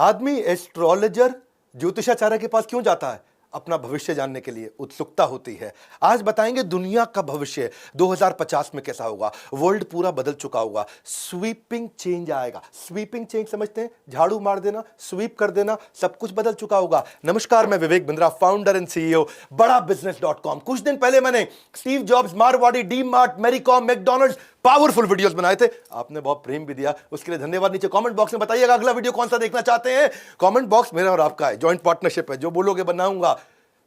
आदमी एस्ट्रोलॉजर ज्योतिषाचार्य के पास क्यों जाता है? अपना भविष्य जानने के लिए उत्सुकता होती है। आज बताएंगे दुनिया का भविष्य 2050 में कैसा होगा। वर्ल्ड पूरा बदल चुका होगा, स्वीपिंग चेंज आएगा। स्वीपिंग चेंज समझते हैं? झाड़ू मार देना, स्वीप कर देना, सब कुछ बदल चुका होगा। नमस्कार, मैं Vivek Bindra, founder and CEO बड़ा बिजनेस.com। कुछ दिन पहले मैंने Steve jobs, Marwari, D mart, Mary Kom, McDonald's powerful videos बनाए थे। आपने बहुत प्रेम भी दिया, उसके लिए धन्यवाद। नीचे कमेंट बॉक्स में बताइएगा अगला वीडियो कौन सा देखना चाहते हैं। कमेंट बॉक्स मेरा और आपका है, जॉइंट पार्टनरशिप है। जो बोलोगे बनाऊंगा।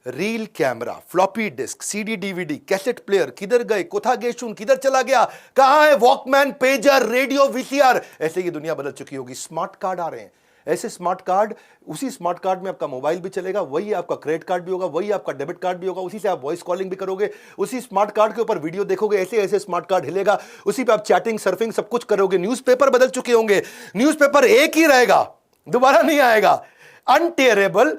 Reel camera, floppy disk, CD DVD, cassette player, किधर गए, कोथा गेशुन किधर चला गया, कहां है वॉकमैन, पेजर, रेडियो, वीसीआर, ऐसे ये दुनिया बदल चुकी होगी। स्मार्ट कार्ड आ रहे हैं, ऐसे स्मार्ट कार्ड, उसी स्मार्ट कार्ड में आपका मोबाइल भी चलेगा, वही आपका क्रेडिट कार्ड भी होगा, वही आपका डेबिट कार्ड भी होगा, उसी से आप वॉइस कॉलिंग भी करोगे, उसी स्मार्ट कार्ड के ऊपर वीडियो देखोगे, ऐसे ऐसे स्मार्ट कार्ड हिलेगा, उसी पे आप चैटिंग, सर्फिंग सब कुछ करोगे। न्यूज़पेपर बदल चुके होंगे, न्यूज़पेपर एक ही रहेगा, दोबारा नहीं आएगा। अनटेयरेबल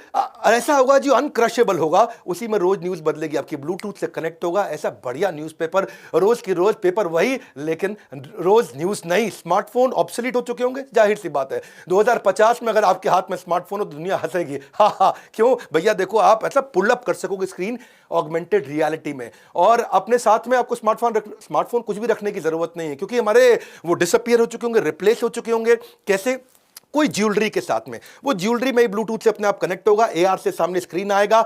ऐसा होगा जो अनक्रशेबल होगा, उसी में रोज न्यूज बदलेगी, आपकी ब्लूटूथ से कनेक्ट होगा। ऐसा बढ़िया न्यूज़पेपर, रोज की रोज पेपर वही, लेकिन रोज न्यूज नहीं। स्मार्टफोन ऑब्सोलीट हो चुके होंगे, जाहिर सी बात है। 2050 में अगर आपके हाथ में स्मार्टफोन हो तो दुनिया हंसेगी। हा, क्यों भैया? देखो, आप ऐसा पुल अप कर सकोगे स्क्रीन ऑगमेंटेड रियलिटी में, और अपने साथ में आपको स्मार्टफोन कुछ भी रखने की जरूरत नहीं है, क्योंकि हमारे वो डिसअपियर हो चुके होंगे, रिप्लेस हो चुके होंगे। कैसे? कोई ज्वेलरी के साथ में, वो ज्वेलरी में ब्लूटूथ से अपने आप कनेक्ट होगा, एआर से सामने स्क्रीन आएगा।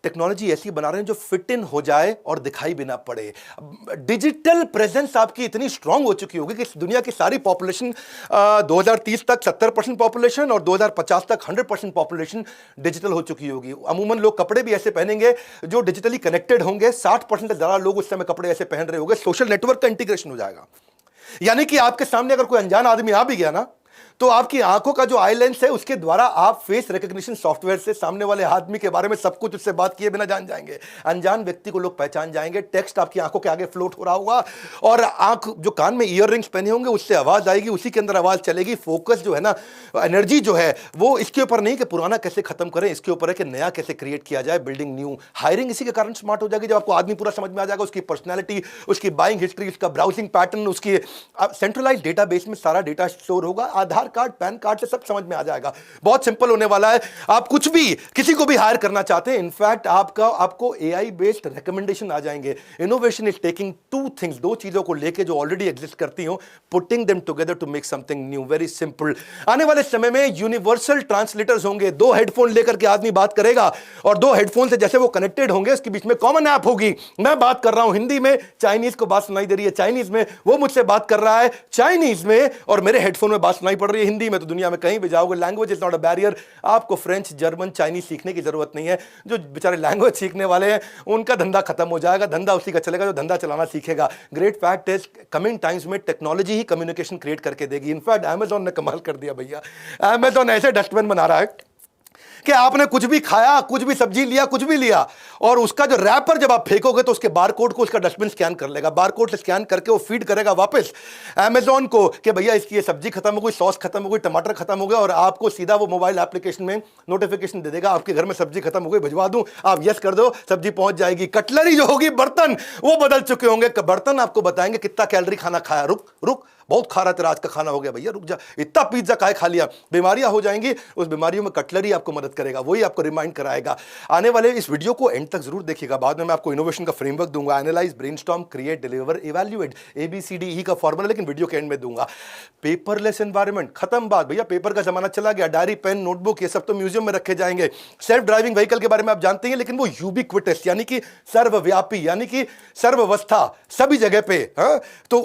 टेक्नोलॉजी ऐसी बना रहे हैं जो फिट इन हो जाए और दिखाई भी ना पड़े। डिजिटल प्रेजेंस आपकी इतनी स्ट्रांग हो चुकी होगी कि दुनिया की सारी पॉपुलेशन 2030 तक 70% पॉपुलेशन और 2050 तक 100% पॉपुलेशन डिजिटल हो चुकी होगी। अमूमन लोग कपड़े भी ऐसे पहनेंगे जो डिजिटली कनेक्टेड होंगे। 60% से ज्यादा लोग उस समय कपड़े ऐसे पहन रहे होंगे। सोशल नेटवर्क का इंटीग्रेशन हो जाएगा, यानी कि आपके सामने अगर कोई अनजान आदमी आ भी गया ना, तो आपकी आंखों का जो आई लेंस है उसके द्वारा आप फेस रिकॉग्निशन सॉफ्टवेयर से सामने वाले आदमी के बारे में सब कुछ उससे बात किए बिना जान जाएंगे। अनजान व्यक्ति को लोग पहचान जाएंगे। टेक्स्ट आपकी आंखों के आगे फ्लोट हो रहा होगा, और आंख जो कान में ईयर रिंग्स पहने होंगे उससे आवाज आएगी, उसी के अंदर आवाज चलेगी। फोकस जो है ना, एनर्जी जो है, वो इसके ऊपर नहीं कि पुराना कैसे खत्म करें, इसके ऊपर है कि नया कैसे क्रिएट किया जाए, बिल्डिंग न्यू। हायरिंग इसी के कारण स्मार्ट हो जाएगी, जब आपको आदमी पूरा समझ में आ जाएगा, उसकी पर्सनैलिटी, उसकी बाइंग हिस्ट्री, उसका ब्राउजिंग पैटर्न, उसकी सेंट्रलाइज डेटाबेस में सारा डेटा स्टोर होगा। आधार कार्ड, पैन कार्ड से सब समझ में आ जाएगा। बहुत सिंपल होने वाला है। आप कुछ भी, किसी को भी हायर करना चाहते हैं, इनफैक्ट आपको एआई बेस्ड रिकमेंडेशन आ जाएंगे। Innovation is taking two things, दो चीजों को लेके जो ऑलरेडी एग्जिस्ट करती हो, putting them together to make something new. Very simple. आने वाले समय में यूनिवर्सल ट्रांसलेटर्स होंगे। दो हेडफोन लेकर के आदमी बात करेगा, और दो हेडफोन से जैसे वो कनेक्टेड होंगे, उसके बीच में कॉमन ऐप होगी। मैं बात कर रहा हूं हिंदी में, चाइनीज को बात सुनाई दे रही है चाइनीज में, वो मुझसे बात कर रहा है चाइनीज में, और मेरे हेडफोन में बात सुनाई पड़ रही है हिंदी में। तो दुनिया में कहीं भी जाओगे, language is not a barrier. आपको फ्रेंच, जर्मन, चाइनीज सीखने की जरूरत नहीं है। जो बेचारे लैंग्वेज सीखने वाले हैं उनका धंधा खत्म हो जाएगा, धंधा उसी का चलेगा जो धंधा चलाना सीखेगा। Great fact is, coming times में टेक्नोलॉजी ही कम्युनिकेशन क्रिएट करके देगी। इनफैक्ट अमेजॉन ने कमाल कर दिया भैया। अमेजॉन ऐसे डस्टबिन बना रहा है कि आपने कुछ भी खाया, कुछ भी सब्जी लिया, कुछ भी लिया, और उसका जो रैपर जब आप फेंकोगे तो उसके बारकोड को उसका डस्टबिन स्कैन कर लेगा। बारकोड से स्कैन करके वो फीड करेगा वापस अमेजॉन को कि भैया इसकी ये सब्जी खत्म हो गई, सॉस खत्म हो गई, टमाटर खत्म हो गया, और आपको सीधा वो मोबाइल एप्लीकेशन में नोटिफिकेशन दे देगा, आपके घर में सब्जी खत्म हो गई, भिजवा दूं, आप यस कर दो, सब्जी पहुंच जाएगी। कटलरी जो होगी, बर्तन, वो बदल चुके होंगे। बर्तन आपको बताएंगे कितना कैलोरी खाना खाया। रुक रुक, बहुत खा रहा था, आज का खाना हो गया भैया, रुक जा, इतना पिज्जा काहे खा लिया। बीमारियां हो जाएंगी, उस बीमारियों में कटलरी आपको मदद करेगा, वही आपको रिमाइंड कराएगा। आने वाले इस वीडियो को एंड तक जरूर देखिएगा, बाद में मैं आपको इनोवेशन का फ्रेमवर्क दूंगा। Analyse, brainstorm, create, deliver, evaluate, ABCDE का फॉर्मूला, लेकिन वीडियो के एंड में दूंगा। पेपरलेस एनवायरनमेंट, खत्म बात भैया, पेपर का जमाना चला गया। डायरी, पेन, नोटबुक, ये सब तो म्यूजियम में रखे जाएंगे। सेल्फ ड्राइविंग व्हीकल के बारे में आप जानते हैं, लेकिन वो यूबिक्विटस, यानी कि सर्वव्यापी, यानी कि सर्वावस्था, सभी जगह पे। तो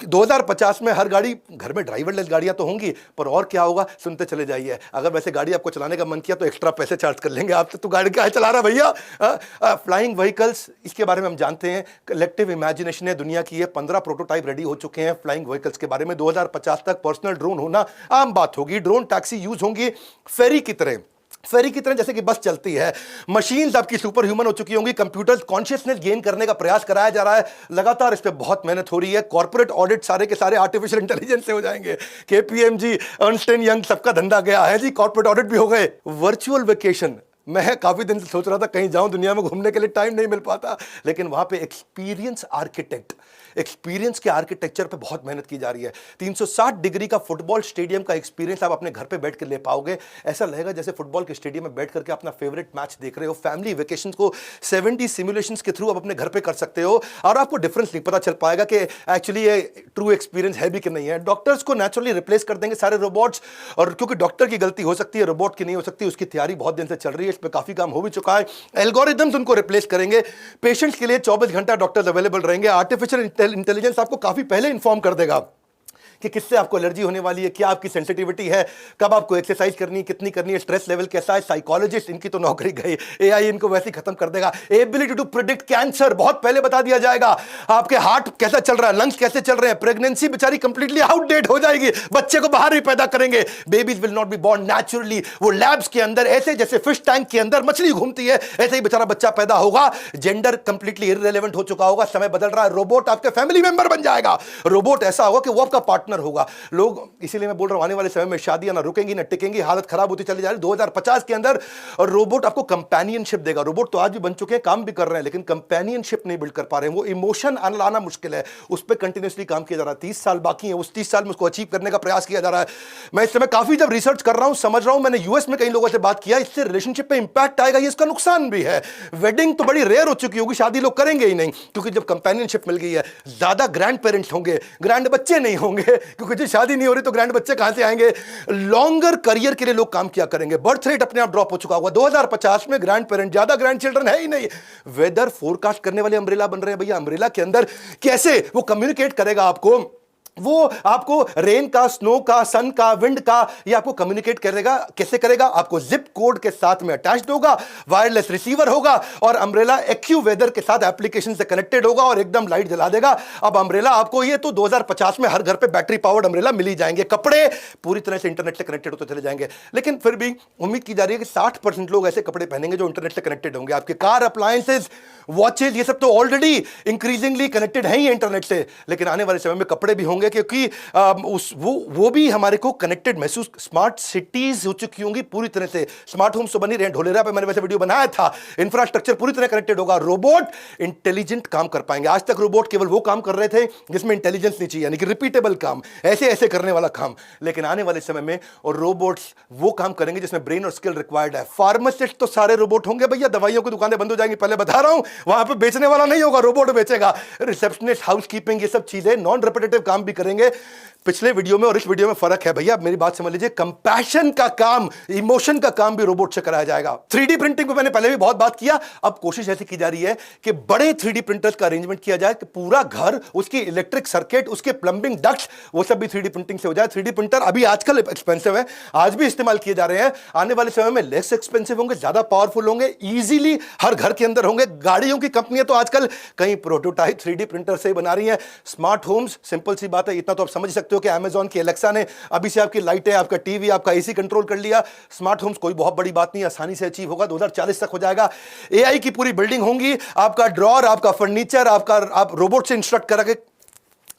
2050 में हर गाड़ी, घर में ड्राइवरलेस गाड़ियां तो होंगी, पर और क्या होगा सुनते चले जाइए। अगर वैसे गाड़ी आपको चलाने का मन किया तो एक्स्ट्रा पैसे चार्ज कर लेंगे आपसे, तो गाड़ी क्या चला रहा भैया। फ्लाइंग व्हीकल्स, इसके बारे में हम जानते हैं, कलेक्टिव इमेजिनेशन है दुनिया की। ये 15 प्रोटोटाइप रेडी हो चुके हैं फ्लाइंग व्हीकल्स के बारे में। 2050 तक पर्सनल ड्रोन होना आम बात होगी। ड्रोन टैक्सी यूज होंगी फेरी की तरह, जैसे कि बस चलती है। मशीन्स आपकी सुपर ह्यूमन हो चुकी होंगी। कंप्यूटर्स कॉन्शियसनेस गेन करने का प्रयास कराया जा रहा है लगातार, इस पे बहुत मेहनत हो रही है। कॉर्पोरेट ऑडिट सारे के सारे आर्टिफिशियल इंटेलिजेंस से हो जाएंगे। KPMG, अर्नस्ट एंड यंग, सबका धंधा गया है जी, कॉर्पोरेट ऑडिट भी हो गए। वर्चुअल वेकेशन, मैं काफी दिन से सोच रहा था कहीं जाऊं दुनिया में घूमने के लिए, टाइम नहीं मिल पाता, लेकिन वहां पे एक्सपीरियंस के आर्किटेक्चर पे बहुत मेहनत की जा रही है। 360 डिग्री का फुटबॉल स्टेडियम का एक्सपीरियंस आप अपने घर पे बैठ कर ले पाओगे। ऐसा लगेगा जैसे फुटबॉल के स्टेडियम में बैठ करके अपना फेवरेट मैच देख रहे हो। फैमिली वेकेशन को 70 सिमुलेशंस के थ्रू आप अपने घर पे कर सकते हो और आपको डिफरेंस नहीं पता चल पाएगा कि एक्चुअली ये ट्रू एक्सपीरियंस है भी कि नहीं है। डॉक्टर्स को नेचुरली रिप्लेस कर देंगे सारे रोबोट्स, और क्योंकि डॉक्टर की गलती हो सकती है, रोबोट की नहीं हो सकती, उसकी तैयारी बहुत दिन से चल रही है, इस पर काफी काम हो भी चुका है। एल्गोरिथम्स उनको रिप्लेस करेंगे। पेशेंट्स के लिए 24 घंटा डॉक्टर्स अवेलेबल रहेंगे। आर्टिफिशियल इंटेलिजेंस आपको काफी पहले इंफॉर्म कर देगा कि किससे आपको एलर्जी होने वाली है, क्या आपकी सेंसिटिविटी है, कब आपको एक्सरसाइज करनी है, कितनी करनी है, स्ट्रेस लेवल कैसा है। साइकोलॉजिस्ट, इनकी तो नौकरी गई, एआई इनको वैसे ही खत्म कर देगा। एबिलिटी टू प्रिडिक्ट कैंसर बहुत पहले बता दिया जाएगा। आपके हार्ट कैसा चल रहा है, लंग्स कैसे चल रहे हैं। प्रेगनेंसी बेचारी कंप्लीटली आउटडेट हो जाएगी, बच्चे को बाहर ही पैदा करेंगे। Babies will not be born naturally, वो लैब्स के अंदर ऐसे जैसे फिश टैंक के अंदर मछली घूमती है, ऐसे ही बेचारा बच्चा पैदा होगा। जेंडर कंप्लीटली इररिलेवेंट हो चुका होगा, समय बदल रहा है। रोबोट आपके फैमिली मेंबर बन जाएगा। रोबोट ऐसा होगा कि वो आपका पार्टनर होगा। लोग, इसीलिए मैं बोल रहा हूं आने वाले समय में शादियां ना रुकेंगी ना टिकेंगी, हालत खराब होती चली जा रही है। 2050 के अंदर और रोबोट आपको कंपेनियनशिप देगा। रोबोट तो आज भी बन चुके हैं, काम भी कर रहे हैं, लेकिन कंपेनियनशिप नहीं बिल्ड कर पा रहे हैं। वो इमोशन लाना मुश्किल है, उस पर कंटिन्यूसली काम किया जा रहा है। 30 साल बाकी है, उस 30 साल में उसको अचीव करने का प्रयास किया जा रहा है। मैं इस समय काफी जब रिसर्च कर रहा हूं, समझ रहा हूं, मैंने यूएस में कई लोगों से बात किया, इससे रिलेशनशिप पे इंपैक्ट आएगा, ये इसका नुकसान भी है। वेडिंग तो बड़ी रेयर हो चुकी होगी, शादी लोग करेंगे ही नहीं, क्योंकि जब कंपेनियनशिप मिल गई है, ज्यादा ग्रैंड पेरेंट्स होंगे, ग्रैंड बच्चे नहीं होंगे, क्योंकि जो शादी नहीं हो रही तो ग्रैंड बच्चे कहां से आएंगे। लॉन्गर करियर के लिए लोग काम किया करेंगे। बर्थ रेट अपने आप ड्रॉप हो चुका होगा। 2050 में ग्रैंड पेरेंट, ज्यादा ग्रैंड चिल्ड्रन है ही नहीं। वेदर फोरकास्ट करने वाले अम्ब्रेला बन रहे हैं भैया। अम्ब्रेला के अंदर कैसे वो कम्युनिकेट करेगा आपको, वो आपको रेन का, स्नो का, सन का, विंड का, ये आपको कम्युनिकेट करेगा। कैसे करेगा? आपको जिप कोड के साथ में अटैच्ड होगा, वायरलेस रिसीवर होगा, और अम्ब्रेला एक्यू वेदर के साथ एप्लीकेशन से कनेक्टेड होगा और एकदम लाइट जला देगा। अब अम्ब्रेला आपको, ये तो 2050 में हर घर पे बैटरी पावर्ड अम्ब्रेला मिल ही जाएंगे। कपड़े पूरी तरह से इंटरनेट से कनेक्टेड होते चले जाएंगे, लेकिन फिर भी उम्मीद की जा रही है कि 60% लोग ऐसे कपड़े पहनेंगे जो इंटरनेट से कनेक्टेड होंगे। आपके कार अप्लायंसेज, वॉचेज, ये सब तो ऑलरेडी इंक्रीजिंगली कनेक्टेड है ही इंटरनेट से, लेकिन आने वाले समय में कपड़े भी होंगे, क्योंकि वो भी हमारे को कनेक्टेड महसूस। स्मार्ट सिटीज हो चुकी होंगी पूरी तरह से। स्मार्ट होम्स तो बनी रहे, ढोलेरा पे मैंने वैसे वीडियो बनाया था। इंफ्रास्ट्रक्चर पूरी तरह कनेक्टेड होगा। रोबोट इंटेलिजेंट काम कर पाएंगे। आज तक रोबोट केवल वो काम कर रहे थे जिसमें इंटेलिजेंस नहीं चाहिए, यानी कि रिपीटेबल काम, ऐसे ऐसे करने वाला काम। लेकिन आने वाले समय में और रोबोट्स वो काम करेंगे जिसमें ब्रेन और स्किल रिक्वायर्ड है। फार्मासिस्ट तो सारे रोबोट होंगे भैया, दवाइयों की दुकानें बंद हो जाएंगी, पहले बता रहा हूं। वहां पे बेचने वाला नहीं होगा, रोबोट बेचेगा। रिसेप्शनिस्ट, हाउसकीपिंग, ये सब चीजें नॉन रिपीटेटिव काम भी करेंगे। पिछले वीडियो में और इस वीडियो में फर्क है भैया, मेरी बात समझ लीजिए। कंपैशन का काम, इमोशन का काम भी रोबोट से कराया जाएगा। 3D प्रिंटिंग पे मैंने पहले भी बहुत बात किया। अब कोशिश ऐसी की जा रही है कि बड़े 3D प्रिंटर्स का अरेंजमेंट किया जाए कि पूरा घर, उसकी इलेक्ट्रिक सर्किट, उसके प्लंबिंग डक्ट्स, वो सब भी 3D प्रिंटिंग से हो जाए। 3D प्रिंटर अभी आजकल एक्सपेंसिव है, आज भी इस्तेमाल किए जा रहे हैं। आने वाले समय में लेस एक्सपेंसिव होंगे, ज्यादा पावरफुल होंगे, इजीली हर घर के अंदर होंगे। गाड़ियों की कंपनियां तो आजकल कई प्रोटोटाइप 3D प्रिंटर से ही बना रही हैं। स्मार्ट होम्स, सिंपल सी बात है, इतना तो आप समझ सकते हो कि अमेजॉन की एलेक्सा ने अभी से आपकी लाइटें, आपका टीवी, आपका एसी कंट्रोल कर लिया। स्मार्ट होम्स कोई बहुत बड़ी बात नहीं, आसानी से अचीव होगा। 2040 तक हो जाएगा। एआई की पूरी बिल्डिंग होंगी, आपका ड्रॉर, आपका फर्नीचर, आप रोबोट से इंस्ट्रक्ट करा के।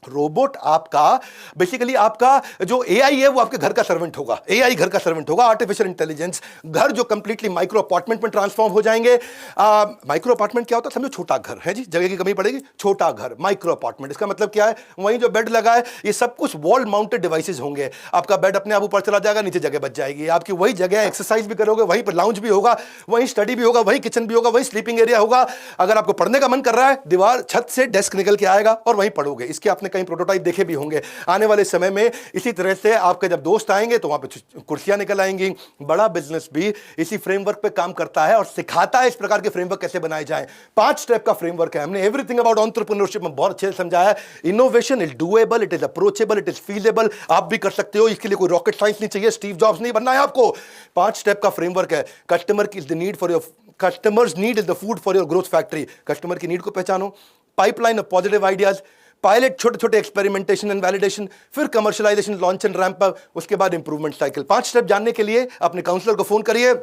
रोबोट आपका बेसिकली, आपका जो एआई है वो आपके घर का सर्वेंट होगा। एआई घर का सर्वेंट होगा। आर्टिफिशियल इंटेलिजेंस, घर जो कंप्लीटली माइक्रो अपार्टमेंट में ट्रांसफॉर्म हो जाएंगे। माइक्रो अपार्टमेंट क्या होता है? समझो छोटा घर है जी, जगह की कमी पड़ेगी, छोटा घर, माइक्रो अपार्टमेंट। इसका मतलब क्या है? वहीं जो बेड लगा है, ये सब कुछ वॉल माउंटेड डिवाइसेस होंगे। आपका बेड अपने आप ऊपर चला जाएगा, नीचे जगह बच जाएगी। आपकी वही जगह, एक्सरसाइज भी करोगे, वहीं पर लाउंज भी होगा, वहीं स्टडी भी होगा, वहीं किचन भी होगा, वहीं स्लीपिंग एरिया होगा। अगर आपको पढ़ने का मन कर रहा है, दीवार, छत से डेस्क निकल के आएगा और वहीं पढ़ोगे। इसके आपने कई प्रोटोटाइप देखे भी होंगे। आने वाले समय में इसी तरह से आपके जब दोस्त आएंगे तो वहां पे कुर्सियां निकल आएंगी। बड़ा बिजनेस भी इसी फ्रेमवर्क पे काम करता है और सिखाता है इस प्रकार के फ्रेमवर्क कैसे बनाए जाएं। 5 स्टेप का फ्रेमवर्क है। हमने एवरीथिंग अबाउट एंटरप्रेन्योरशिप में बहुत अच्छे से समझाया है। Innovation is doable, it is approachable, it is feasible. आप भी कर सकते हो, इसके लिए कोई रॉकेट साइंस नहीं चाहिए, स्टीव जॉब्स नहीं बनना है आपको। 5 स्टेप का फ्रेमवर्क है। कस्टमर की the need for your customers need is the food for your growth factory. Customer की नीड को पहचानो, pipeline of positive ideas, pilot, छोटे छोटे एक्सपेरिमेंटेशन एंड वैलिडेशन, फिर commercialisation, launch and ramp up, उसके बाद इंप्रूवमेंट साइकिल। 5 स्टेप जानने के लिए अपने काउंसलर को फोन करिए।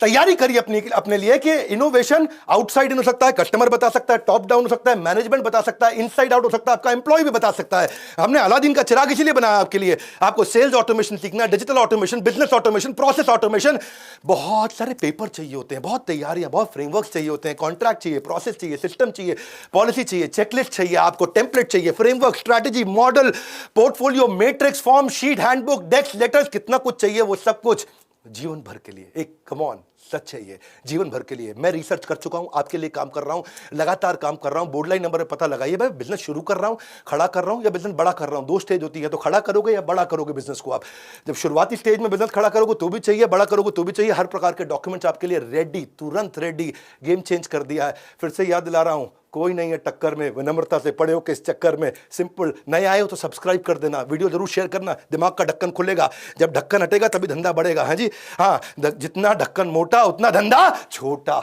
तैयारी करिए अपने लिए कि इनोवेशन आउटसाइड इन हो सकता है, कस्टमर बता सकता है, टॉप डाउन हो सकता है, मैनेजमेंट बता सकता है, इनसाइड आउट हो सकता है, आपका एम्प्लॉय भी बता सकता है। हमने अलादीन का चिराग इसीलिए बनाया आपके लिए। आपको सेल्स ऑटोमेशन सीखना है, digital automation, business automation, process automation. बहुत सारे पेपर चाहिए होते हैं, बहुत तैयारियां, बहुत फ्रेमवर्क चाहिए होते हैं, कॉन्ट्रैक्ट चाहिए, प्रोसेस चाहिए, सिस्टम चाहिए, पॉलिसी चाहिए, चेकलिस्ट चाहिए, आपको टेम्पलेट चाहिए, framework, strategy, model, portfolio, matrix, form, sheet, handbook, desk, letters, कितना कुछ चाहिए। वो सब कुछ जीवन भर के लिए, एक कम ऑन सच है, ये जीवन भर के लिए। मैं रिसर्च कर चुका हूं, आपके लिए काम कर रहा हूं, लगातार काम कर रहा हूं। बोर्ड लाइन नंबर पे पता लगाइए, भाई बिजनेस शुरू कर रहा हूं, खड़ा कर रहा हूं या बिजनेस बड़ा कर रहा हूं। दो स्टेज होती है, तो खड़ा करोगे या बड़ा करोगे बिजनेस को। आप जब शुरुआती स्टेज में बिजनेस खड़ा करोगे तो भी चाहिए, बड़ा करोगे तो भी चाहिए। हर प्रकार के डॉक्यूमेंट्स आपके लिए रेडी, तुरंत रेडी। गेम चेंज कर दिया है। फिर से याद दिला रहा हूं, कोई नहीं है टक्कर में, विनम्रता से पड़े हो किस चक्कर में। सिंपल, नए आए हो तो सब्सक्राइब कर देना, वीडियो जरूर शेयर करना, दिमाग का ढक्कन खुलेगा। जब ढक्कन हटेगा तभी धंधा बढ़ेगा। हाँ जी, हाँ, जितना ढक्कन मोटा उतना धंधा छोटा।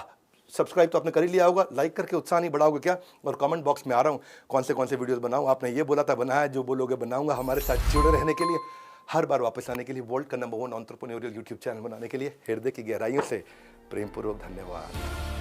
सब्सक्राइब तो आपने कर ही लिया होगा, लाइक करके उत्साह नहीं बढ़ाओगे क्या? और कमेंट बॉक्स में आ रहा हूँ, कौन से वीडियोस बनाऊँ। आपने ये बोला था बनाया, जो बोलोगे बनाऊंगा। हमारे साथ जुड़े रहने के लिए, हर बार वापस आने के लिए, वर्ल्ड का नंबर 1 एंटरप्रेन्योरियल यूट्यूब चैनल बनाने के लिए हृदय की गहराइयों से प्रेमपूर्वक धन्यवाद।